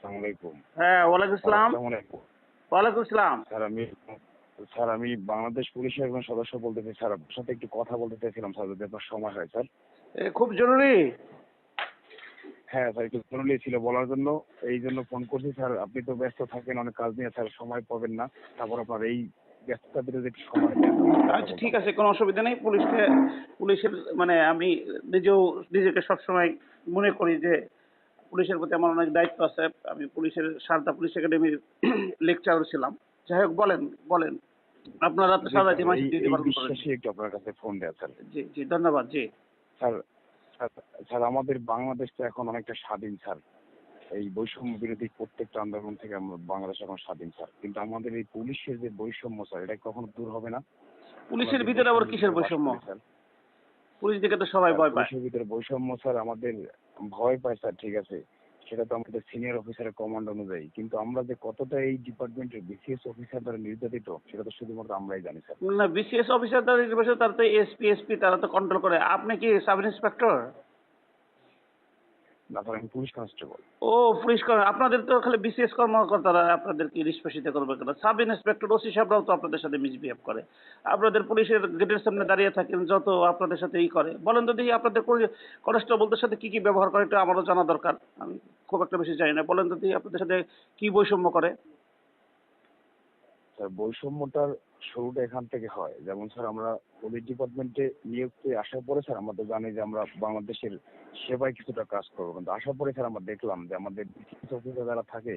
আসসালামু আলাইকুম। হ্যাঁ, ওয়ালাইকুম স্যার আসসালাম। আসসালামু আলাইকুম। ওয়ালাইকুম আসসালাম। স্যার আমি বাংলাদেশ পুলিশের একজন সদস্য বলতেছি স্যার, আপনার সাথে একটু কথা বলতে চাইছিলাম স্যার, যদি আপনার সময় হয় স্যার। খুব জরুরি। হ্যাঁ স্যার, একটু জরুরি ছিল বলার জন্য, এই জন্য ফোন করছি স্যার। আপনি তো ব্যস্ত থাকেন, অনেক কাজ নিয়ে স্যার, সময় পাবেন না। তারপর আপনার এই ব্যস্ততার ভিতরে একটু সময় দেন, কথা আচ্ছা, ঠিক বলতাম। আছে, কোনো অসুবিধা নেই। পুলিশের মানে আমি নিজেকে সবসময় মনে করি যে পুলিশের প্রতি আমার অনেক দায়িত্ব আছে। আমি সারদা পুলিশ একাডেমির লেকচারার ছিলাম। যাই হোক, বলেন বলেন, আপনারা তো জি সারদা স্যার, এই মাসে ডিউটি এই পালন করেন। বিশ্বাসে একটু আপনার কাছে ফোন দেওয়া স্যার। জি জি, ধন্যবাদ। জি স্যার স্যার স্যার আমাদের বাংলাদেশ তো এখন অনেকটা স্বাধীন স্যার। এই বৈষম্য বিরোধী প্রত্যেকটা আন্দোলন থেকে আমরা বাংলাদেশ এখন স্বাধীন স্যার, কিন্তু আমাদের এই পুলিশের যে বৈষম্য স্যার, এটা কখনো দূর হবে না? আমরা পুলিশের যে ভিতরে আবার বৈষম্যের কিসের ভিতরে বাস বৈষম্য? করি স্যার। পুলিশ দিকে তো সবাই স্যার ভয় পায়। পুলিশের ভিতরে বৈষম্য স্যার, আমাদের ভয় পায় স্যার, ঠিক আছে, সেটা তো আমাদের সিনিয়র অফিসারের কমান্ড অনুযায়ী, কিন্তু আমরা যে কতটা এই ডিপার্টমেন্টের বিসিএস অফিসার দ্বারা নির্যাতিত, সেটা তো শুধুমাত্র আমরাই জানি স্যার। না, বিসিএস অফিসার তারা নির্বাচন, তারা তো এসপি তারা তো কন্ট্রোল করে। আপনি কি সাব ইন্সপেক্টর? না স্যার, আমি পুলিশ কনস্টেবল। ও, পুলিশ আপনাদের তো খালি বিসিএস কর্মকর্তারা আপনাদেরকে নিষ্পেষিত করবে কেন? সাব ইন্সপেক্টর, ওসি সাহেবরাও তো আপনাদের সাথে মিসবিহেভ করে। আপনাদের পুলিশের গেটের সামনে দাঁড়িয়ে থাকেন, যত আপনাদের সাথে করে। বলেন তো দেখি, আপনাদের কনস্টেবলদের সাথে কি কি ব্যবহার করে, এটা আমারও জানা দরকার। আমি খুব একটা বেশি জানি না। বলেন তো দেখি, আপনাদের সাথে কি বৈষম্য করে? স্যার বৈষম্যটার শুরুটা এখান থেকে হয়, যেমন স্যার আমরা পুলিশ ডিপার্টমেন্টে নিয়োগতে আসার পরে স্যার আমরা তো জানি যে আমরা বাংলাদেশের সেবায় কিছুটা কাজ করবো, কিন্তু আসার পরে স্যার আমরা দেখলাম যে আমাদের বিসিএস অফিসার যারা থাকে,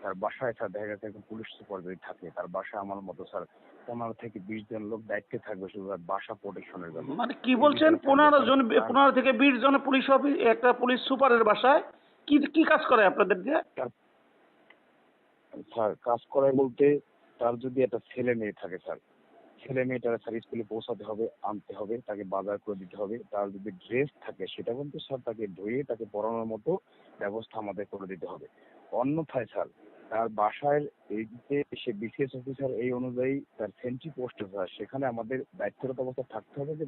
তার বাসায় স্যার দেখা গেছে একজন পুলিশ সুপার যদি থাকে, তার বাসায় আমার মতো স্যার 15 থেকে 20 জন লোক দায়িত্বে থাকবে শুধু তার বাসা প্রোটেকশনের জন্য। মানে কি এর বলছেন? ভিতরে থাকবে স্যার তার 15 থেকে 20 জন পুলিশ অফিস একটা পুলিশ সুপারের বাসায় কি কি কাজ করে আপনাদের দিয়ে? তার স্যার কাজ করায় বলতে, তার যদি একটা ছেলে মেয়ে থাকে স্যার, ছেলে মেয়েটাকে স্যার স্কুলে পৌঁছাতে হবে, আনতে হবে, তাকে বাজার করে দিতে হবে। তার যদি ড্রেস থাকে সেটা কিন্তু স্যার তাকে ধুয়ে তাকে পরানোর মতো ব্যবস্থা আমাদের করে দিতে হবে। অন্যথায় স্যার তার বাসায় এই যে সে বিসিএস অফিসার, এই অনুযায়ী তার সেন্ট্রি পোস্ট স্যার, সেখানে আমাদের দায়িত্বরত অবস্থা থাকতে হবে যে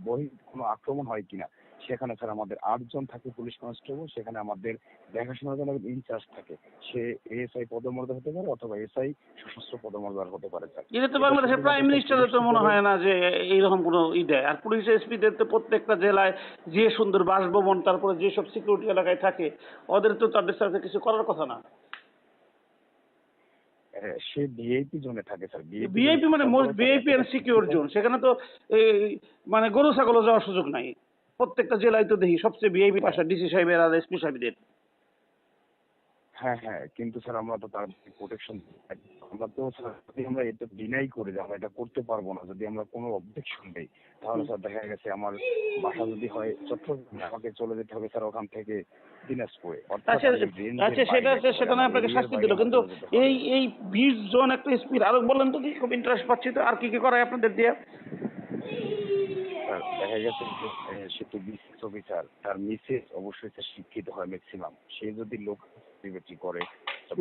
বহি কোনো আক্রমণ হয় কিনা। সেখানে স্যার আমাদের 8 জন থাকে পুলিশ কনস্টেবল, সেখানে আমাদের দেখাশোনার জন্য ইনচার্জ থাকে। সে এএসআই পদমর্যাদা হতে পারে অথবা এসআই সশস্ত্র পদমর্যাদার হতে পারে স্যার। এটা তো এটা বাংলাদেশের শুধুমাত্র প্রাইম স্যার পুলিশ মিনিস্টারের তো মনে সুপারের। হয় না যে এইরকম কোনো দেয়। আর পুলিশ এসপিদের তো প্রত্যেকটা জেলায় যে সুন্দর বাসভবন, তারপরে যেসব সিকিউরিটি এলাকায় থাকে, ওদের তো তাদের সাথে কিছু করার কথা না। সে ভিআইপি জোনে থাকে স্যার, ভিআইপি জোনে ভিআইপি মানে থাকার মোস্ট পরে স্যার ভিআইপি এতটা অ্যান্ড সিকিউর শিক্ষিত। জোন, সেখানে তো এই মানে গরু ছাগলও যাওয়ার সুযোগ নাই। প্রত্যেকটা জেলায় তো দেখি সবচেয়ে ভিআইপি হ্যাঁ বাসা ডিসি সাহেবের আর এসপি সাহেবদের। হ্যাঁ হ্যাঁ, কিন্তু স্যার আমরা তো তার প্রোটেকশন, আমরা তো স্যার যদি আমরা এটা ডিনাই করি যে আমরা এটা করতে পারবো না, যদি আমরা কোনো অবজেকশন দেই, তাহলে স্যার দেখা গেছে আমার বাসা যদি হয় চট্টগ্রামে, আমাকে চলে যেতে হবে স্যার ওখান থেকে দিনাজপুরে, অর্থাৎ আচ্ছা আমি রেঞ্জের আচ্ছা, সেটা বাইরে একেবারে সেটা না আমার আপনাকে এরিয়ার শাস্তি বাইরে দিল, আমার কিন্তু চলে যেতে হবে। এই 20 জন একটা এসপির আরো বলেন তো দেখি, খুব ইন্টারেস্ট পাচ্ছি তো। আর কি কি করায় আপনাদের দিয়ে? স্যার দেখা গেছে যে সে তো বিসিএস অফিসার, তার মিসেস অবশ্যই স্যার শিক্ষিত হয় ম্যাক্সিমাম। সে যদি লোক চাকরি করে,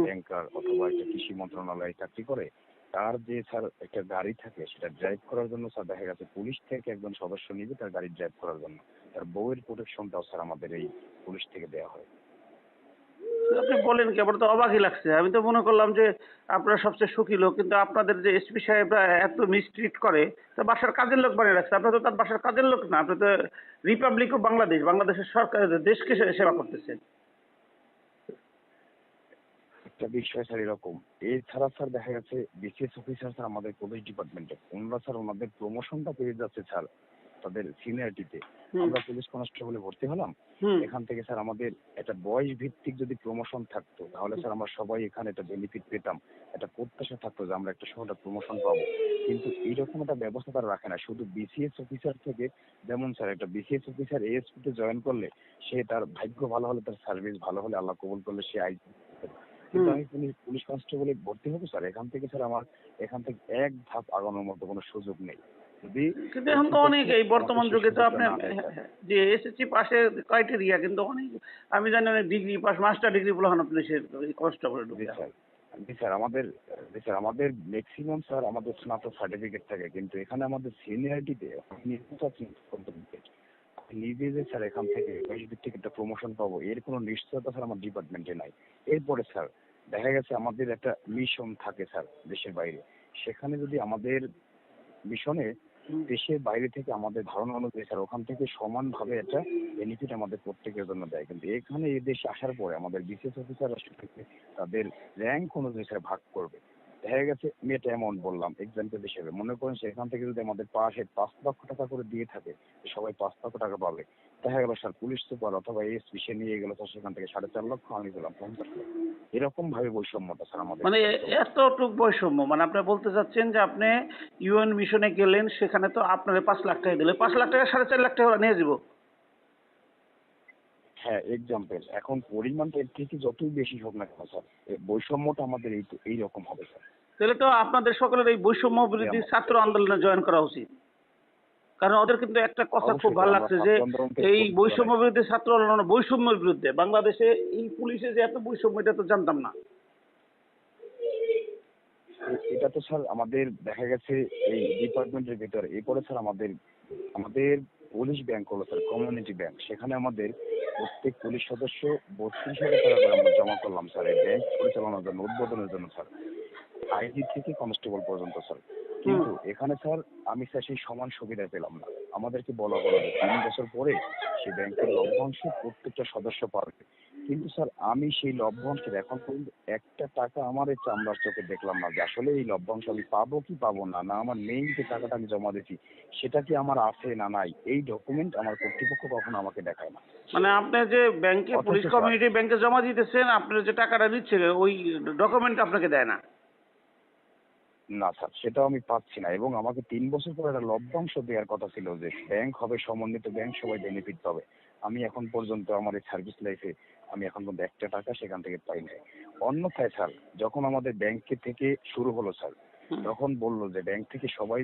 ব্যাংকার অথবা একটা কৃষি মন্ত্রণালয়ে চাকরি করে, তার যে স্যার একটা গাড়ি থাকে, সেটা ড্রাইভ করার জন্য স্যার দেখা গেছে পুলিশ থেকে একজন সদস্য নিবে তার গাড়ি ড্রাইভ করার জন্য। তার বউয়ের প্রোটেকশনটাও স্যার আমাদের এই পুলিশ থেকে দেওয়া হয়। আপনি বলেন কি? আমার তো অবাকই লাগছে। আমি তো মনে করলাম যে আপনারা সবচেয়ে সুখী লোক, কিন্তু আপনাদের যে এসপি সাহেবরা এত মিসট্রিট করে, তা বাসার কাজের লোক বানিয়ে রাখছে। আপনার তো তার বাসার কাজের লোক না, আপনি তো রিপাবলিক অফ বাংলাদেশ, বাংলাদেশের সরকার, দেশকে সেবা করতেছেন। একটা বিষয় স্যার এরকম, এছাড়া স্যার দেখা গেছে বিসিএস অফিসার স্যার আমাদের পুলিশ ডিপার্টমেন্টে ওনারা স্যার ওনাদের প্রমোশনটা পেয়ে যাচ্ছে স্যার তাদের সিনিয়রিটিতে। হুম আমরা পুলিশ কনস্টেবলে ভর্তি হলাম, হুম এখান থেকে স্যার আমাদের একটা বয়স ভিত্তিক যদি প্রমোশন থাকতো, তাহলে স্যার আমরা সবাই এখানে একটা বেনিফিট পেতাম, একটা প্রত্যাশা থাকতো যে আমরা একটা সময় প্রমোশন পাবো। কিন্তু এইরকম একটা ব্যবস্থা তারা রাখে না। শুধু বিসিএস অফিসার থেকে, যেমন স্যার একটা বিসিএস অফিসার এএসপি তে জয়েন করলে, সে তার ভাগ্য ভালো হলে, তার সার্ভিস ভালো হলে, আল্লাহ কবুল করলে সে কিন্তু হুম আমি পুলিশ কনস্টেবলে ভর্তি হবো স্যার, এখান থেকে স্যার আমার এখান থেকে এক ধাপ আগানোর মতো কোনো সুযোগ নেই, যদি কিন্তু এখন তো অনেক, কর্তৃপক্ষ এই আমাকে বর্তমান সেই যুগে তো সুযোগটা আপনি না দেয় স্যার। যে এসএসসি পাশের ক্রাইটেরিয়া, কিন্তু অনেক আমি জানি অনেক ডিগ্রি পাস, মাস্টার ডিগ্রি বলা হয় পুলিশের কনস্টেবলে জি ঢুকে। স্যার, জি স্যার আমাদের, জি স্যার আমাদের ম্যাক্সিমাম স্যার আমাদের স্নাতক সার্টিফিকেট থাকে, কিন্তু এখানে আমাদের সিনিয়রিটিতে নিজে যে স্যার এখান থেকে ওই দিক থেকে একটা প্রমোশন পাবো এর কোনো নিশ্চয়তা স্যার আমার ডিপার্টমেন্টে নাই। এরপরে স্যার দেখা গেছে আমাদের একটা মিশন থাকে স্যার দেশের বাইরে, সেখানে যদি আমাদের মিশনে দেশের বাইরে থেকে আমাদের ধারণা অনুযায়ী স্যার ওখান থেকে সমানভাবে একটা বেনিফিট আমাদের প্রত্যেকের জন্য দেয়, কিন্তু এখানে এই দেশে আসার পরে আমাদের বিসিএস অফিসাররা তাদের র্যাঙ্ক অনুযায়ী স্যার ভাগ করবে। দেখা গেছে আমি একটা অ্যামাউন্ট বললাম এক্সাম্পল হিসেবে, মনে করেন সেখান থেকে যদি আমাদের পার হেড 5 লক্ষ টাকা করে দিয়ে থাকে, সবাই 5 লক্ষ টাকা পাবে। দেখা গেল স্যার পুলিশ সুপার অথবা এসপি সে নিয়ে গেল স্যার সেখান থেকে 4.5 লক্ষ, আমি পেলাম 50 লক্ষ। এরকম ভাবে বৈষম্যটা স্যার আমাদের মানে কাছে চলছে। এতটুক বৈষম্য, মানে আপনি বলতে চাচ্ছেন যে আপনি ইউএন মিশনে গেলেন, সেখানে তো আপনার 5 লাখ টাকা দিলে 5 লাখ টাকা 4.5 লাখ টাকা ওরা নিয়ে যাব। হ্যাঁ এক্সাম্পল, এখন পরিমাণটা এর থেকে যতই বেশি হোক না কেন স্যার, এই বৈষম্যটা আমাদের এইরকম হবে স্যার। তাহলে তো আপনাদের সকলের এই বৈষম্য বিরোধী ছাত্র আন্দোলনে জয়েন করা উচিত, কারণ ওদের কিন্তু একটা কথা খুব অবশ্যই ভালো স্যার, আমরা লাগছে যে ছাত্র আন্দোলন থেকে এই করতে বৈষম্য পারি। বিরোধী ছাত্র আন্দোলন বৈষম্যের বিরুদ্ধে। বাংলাদেশে এই পুলিশে যে এত বৈষম্য এটা তো জানতাম না। এটা তো স্যার আমাদের দেখা গেছে এই ডিপার্টমেন্টের ভিতরে। এরপরে স্যার আমাদের আমাদের পুলিশ ব্যাংক হলো স্যার কমিউনিটি ব্যাংক, সেখানে আমাদের প্রত্যেক পুলিশ সদস্য 32,000 টাকা করে আমরা জমা করলাম স্যার এই ব্যাংক পরিচালনার জন্য, উদ্বোধনের জন্য স্যার, আইজি থেকে কনস্টেবল পর্যন্ত স্যার। কিন্তু এখানে স্যার আমি স্যার সেই সমান সুবিধা পেলাম না। আমাদেরকে বলা হলো যে 3 বছর পরে সেই ব্যাংকের লভ্যাংশ প্রত্যেকটা সদস্য পাবে, কিন্তু স্যার আমি সেই লভ্যাংশের এখন পর্যন্ত একটা টাকা আমার এই চামড়ার চোখে দেখলাম না যে আসলে এই লভ্যাংশ আমি পাবো কি পাবো না, না আমার নেই যে টাকাটা আমি জমা দিয়েছি সেটা কি আমার আছে না নাই, এই ডকুমেন্ট আমার কর্তৃপক্ষ কখনো আমাকে দেখায় না। মানে আপনি যে ব্যাংকে অথচ পুলিশ স্যার কমিউনিটি ব্যাংকে জমা দিতেছেন, আপনার যে টাকাটা দিচ্ছে ওই ডকুমেন্ট আপনাকে দেয় না। না স্যার সেটাও আমি পাচ্ছি না, এবং আমাকে 3 বছর পর একটা লভ্যাংশ দেওয়ার কথা ছিল যে ব্যাংক হবে সমন্বিত ব্যাংক, সবাই বেনিফিট পাবে। আমি এখন পর্যন্ত আমার এই সার্ভিস লাইফে আমি এখন পর্যন্ত একটা টাকা সেখান থেকে পাই নাই। অন্যথায় স্যার যখন আমাদের ব্যাংকে থেকে শুরু হলো স্যার, তখন বললো যে ব্যাংক থেকে সবাই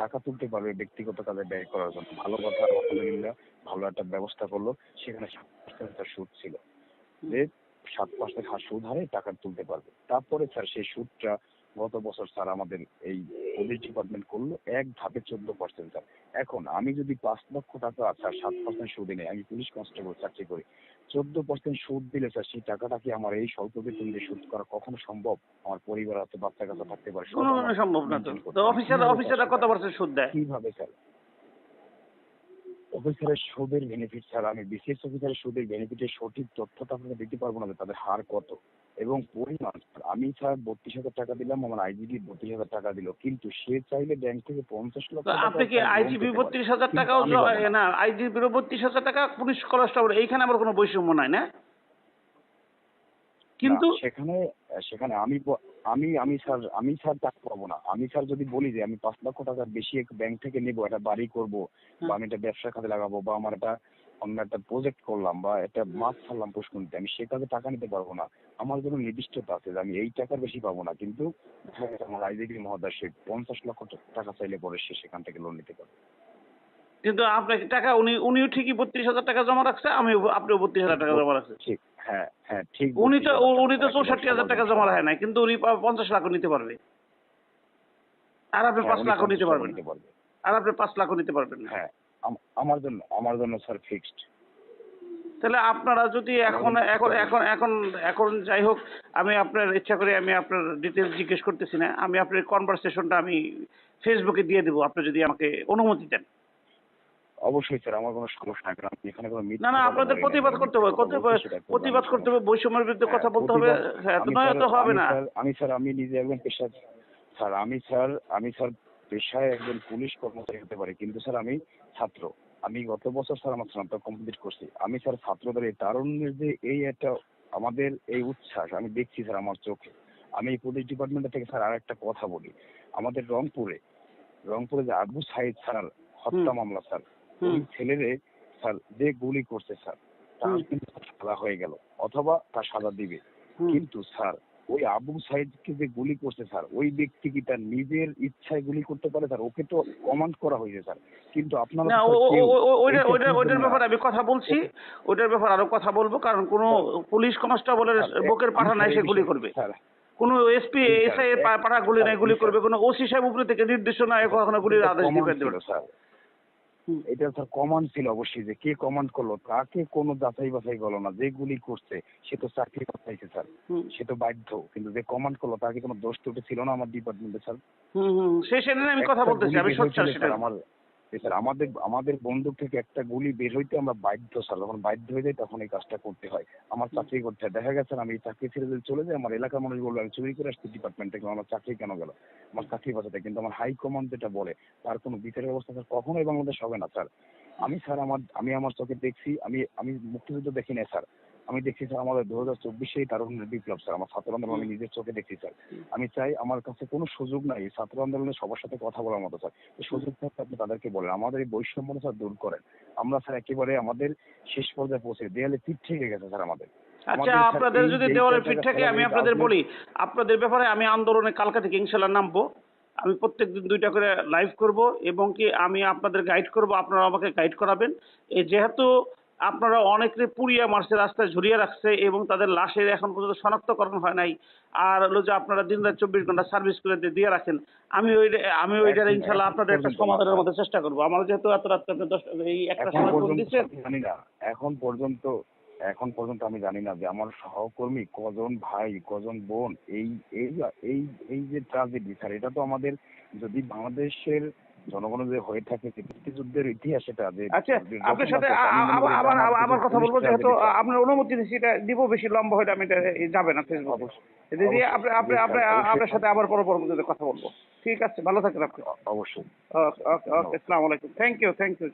টাকা তুলতে পারবে ব্যক্তিগত কাজে ব্যয় করার জন্য। ভালো কথা, আলহামদুলিল্লাহ ভালো একটা ব্যবস্থা করলো। সেখানে 7% সুদ ছিল, যে 7% সুদ হারে টাকা তুলতে পারবে। তারপরে স্যার সেই সুদটা গত বছর স্যার আমাদের এই পুলিশ ডিপার্টমেন্ট করলো এক ধাপে 14% স্যার। এখন আমি যদি 5 লক্ষ টাকা স্যার 7% সুদে নেই, আমি পুলিশ কনস্টেবল চাকরি করি, 14% সুদ দিলে স্যার সেই টাকাটা কি আমার এই স্বল্প বেতন দিয়ে সুদ করা কখনো সম্ভব? আমার পরিবার আছে, বাচ্চা কাচ্চা থাকতে পারে, সব কোনোভাবে আমার সম্ভব না তো। মেনটেন তো করতে হবে। কিভাবে স্যার অফিসাররা কত সেটা পার্সেন্ট সুদ দেয়? কিভাবে স্যার অফিসারের সুদের বেনিফিট স্যার, আমি বিসিএস অফিসারের সুদের বেনিফিটের সঠিক তথ্যটা আপনাকে দিতে পারবো না যে তাদের হার কত এবং পরিমাণ। আমি স্যার 32,000 টাকা দিলাম, আমার আইজিডি 32,000 টাকা দিল, কিন্তু সে চাইলে ব্যাংক থেকে 50 লক্ষ তো টাকা আপনি কি স্যার লোন আইজিপি পেতে পারে, 32,000 কিন্তু টাকাও আমি পাবো না। না, আইজিপিরও 32,000 টাকা, পুলিশ কনস্টেবল, এইখানে আবার কোনো বৈষম্য নাই না? না কিন্তু সেখানে সেখানে আমি স্যার টাকা পাবো না। আমি স্যার যদি বলি যে আমি 5 লক্ষ টাকার বেশি ব্যাংক থেকে নিবো, একটা বাড়ি করব বা আমি একটা ব্যবসা কাজে লাগাবো বা আমার একটা অন্য একটা প্রজেক্ট করলাম বা একটা মাছ ছাড়লাম পুষ্করিতে, আমি সে কাজে টাকা নিতে পারবো না। আমার জন্য নির্দিষ্টতা আছে যে আমি এই টাকার বেশি পাবো না, কিন্তু দেখা গেছে আমার আইজিপি মহোদয় সে 50 লক্ষ টাকা চাইলে পরে সে সেখান থেকে লোন নিতে পারবে। কিন্তু আপনাকে টাকা উনিও ঠিকই 32,000 টাকা জমা রাখছে, আপনিও 32,000 টাকা জমা রাখছে। ঠিক, হ্যাঁ হ্ঁ ঠিক। উনি তো 32,000 টাকা, একেবারে 64,000 টাকা সবার জমা জন্য রাখে নাই, কিন্তু উনি 50 লাখও নিতে পারবে। আর আপনি হ্যাঁ 5 উনি লাখও 50 নিতে টাকা পারবেন না। নিতে পারবে। আর আপনি 5 লাখও নিতে পারবেন না। হ্যাঁ আমার জন্য স্যার ফিক্সড। তাহলে আপনারা যদি এখন এখন এখন এখন এখন যাই হোক, আমি আপনার ইচ্ছা করে আমি আপনার ডিটেলস জিজ্ঞেস করতেছি না, আমি আপনার কনভারসেশনটা আমি ফেসবুকে দিয়ে দেবো, আপনি যদি আমাকে অনুমতি দেন। অবশ্যই স্যার, আমার কোনো সমস্যা নাই, কারণ আপনি এখানে কোনো না মিথ্যা না, কথা আপনাদের বলেন নাই, প্রতিবাদ যারা করতে মিথ্যা হবে, কথা বলছে সেটা করলে প্রতিবাদ আমার করতে সমস্যা। হবে, বৈষম্যের বিরুদ্ধে কথা বলতে হবে। প্রতিবাদ হ্যাঁ, তো আমি নয় স্যার তো হবে আমি না। স্যার আমি স্যার আমি নিজে একজন পেশায় একজন পুলিশ কর্মচারী হতে পারি, কিন্তু স্যার আমি ছাত্র। আমি গত বছর স্যার আমার স্নাতক কমপ্লিট করছি। আমি স্যার ছাত্রদের এই তারুণ্যের যে এই একটা আমাদের এই উচ্ছ্বাস আমি দেখছি স্যার আমার চোখে। আমি এই পুলিশ ডিপার্টমেন্ট থেকে স্যার আর একটা কথা বলি, আমাদের রংপুরে যে আবু সাইদ স্যার হত্যা মামলা স্যার, ওই ছেলেরে স্যার যে গুলি করছে স্যার তার কিন্তু সাজা হয়ে গেল অথবা তার সাজা দিবে, কিন্তু স্যার ওই আবু সাইদকে যে গুলি করছে স্যার ওই ব্যক্তি কি তার নিজের ইচ্ছায় গুলি করতে পারে স্যার? ওকে তো কমান্ড করা হয়েছে স্যার, কিন্তু আপনারা না, তো স্যার কেউ এইটা ওইটার বুঝবেন না। ব্যাপারে আমি কথা বলছি, ওইটার ব্যাপারে আরো কথা বলবো, কারণ কোনো পুলিশ কনস্টেবলের বুকের পাঠা নাই সে গুলি করবে, স্যার কোনো এসপি জি স্যার, এসআই এর পাঠা গুলি নাই গুলি করবে, কোনো ওসি সাহেব উপরে থেকে নির্দেশনা কখনো গুলির আদেশ দিবে ছিল স্যার। হুম, এটা স্যার কমান্ড ছিল অবশ্যই, যে কে কমান্ড করলো তাকে কোনো যাচাই বাছাই করলো না, যে গুলি করছে সে তো চাকরি পাইছে স্যার, হুম, সে তো বাধ্য, কিন্তু যে কমান্ড করলো তাকে কোনো দোষ ত্রুটি ছিল না আমার ডিপার্টমেন্টে স্যার। হুম, হুম, সেটা নিয়ে আমি কথা একটা বলতেছি, গুলি আমি বের হইতে সোচ্চার যে সেটা। স্যার আমার, স্যার আমাদের আমাদের বন্দুক থেকে একটা গুলি বের হইতে আমরা বাধ্য স্যার, যখন বাধ্য হয়ে যাই তখন এই কাজটা করতে হয়, আমার হুম, চাকরি করতে হয়। দেখা গেছে স্যার আমি এই চাকরি ছেড়ে যদি চলে যাই, আমার এলাকার মানুষ বলবে আমি চুরি করে আসছি ডিপার্টমেন্ট থেকে, আমার চাকরি কেন গেল, আমার চাকরি বাঁচাতে, কিন্তু আমার হাই কমান্ড যেটা বলে তার কোনো বিচারের ব্যবস্থা স্যার কখনোই বাংলাদেশ হবে না স্যার। আমি স্যার আমার চোখে দেখছি, আমি আমি মুক্তিযুদ্ধ দেখি নাই স্যার, আমি দেখছি স্যার আমাদের 2024 তারুণ্যের বিপ্লব স্যার, আমার ছাত্র আন্দোলন হুম, আমি নিজের চোখে দেখছি স্যার। হুম, আমি চাই, আমার কাছে কোনো সুযোগ নাই এই ছাত্র আন্দোলনে সবার সাথে কথা বলার মতো স্যার, তো হুম। সুযোগ থাকলে আপনি তাদেরকে বলেন আমাদের এই বৈষম্য স্যার দূর করেন। আমরা স্যার একেবারে আমাদের শেষ পর্যায়ে পৌঁছে দেয়ালে পিঠ থেকে গেছে স্যার আমাদের। আচ্ছা, আমাদের স্যার আপনাদের এই যদি যেইটা দেওয়ালে ফিট জায়গা থাকে ফেলার আমি এই আপনাদের বলি, আপনাদের ব্যাপারে আমি আন্দোলনে কালকা থেকে ইনশাল্লাহ নামবো। আমি প্রত্যেকদিন 2টা করে লাইভ করব এবং কি আমি আপনাদের গাইড করব, আপনারা আমাকে গাইড করাবেন। যেহেতু আপনারা অনেকে পুড়িয়ে মারছে, রাস্তায় ঝুলিয়ে রাখছে এবং তাদের লাশের এখন পর্যন্ত শনাক্তকরণ হয় নাই। আর হলো যে আপনারা দিনরাত 24 ঘন্টা সার্ভিস করে দিয়ে রাখেন। আমি ওইটার এখন ইনশাল্লাহ এখন আপনাদের একটা পর্যন্ত না সমাধানের স্যার, মধ্যে চেষ্টা করব। আমার যেহেতু এত রাত্রে আপনি এই 1টার এখন সময় ফোন পর্যন্ত দিচ্ছেন। আমি জানি না, এখন পর্যন্ত এখন পর্যন্ত আমি জানি না যে আমার সহকর্মী কজন ভাই কজন বোন এই এই এই এই যে ট্রাজেডি স্যার, এটা তো আমাদের, যদি বাংলাদেশের জনগণের যে হয়ে থাকে যে মুক্তিযুদ্ধের ইতিহাস, এটা যে আচ্ছা, যে আপনার রচনা সাথে করছে, আমি মনে আবার করি এটা আবার আমার আবার আবার কথা 2019 বলবো, যেহেতু ট্রাজেডি স্যার। আপনার অনুমতি দিচ্ছি, এটা দিব, বেশি লম্বা হলে আমি এটা যাবে না ফেসবুকে। অবশ্যই দিদি, অবশ্যই জি স্যার, অবশ্যই আপনার সাথে আবার পরবর্তীতে কথা বলবো। ঠিক আছে, ভালো থাকেন আপনি। অবশ্যই ওকে, ওকে, ওকে, ধন্যবাদ। আসসালামু আলাইকুম। Thank you, thank you.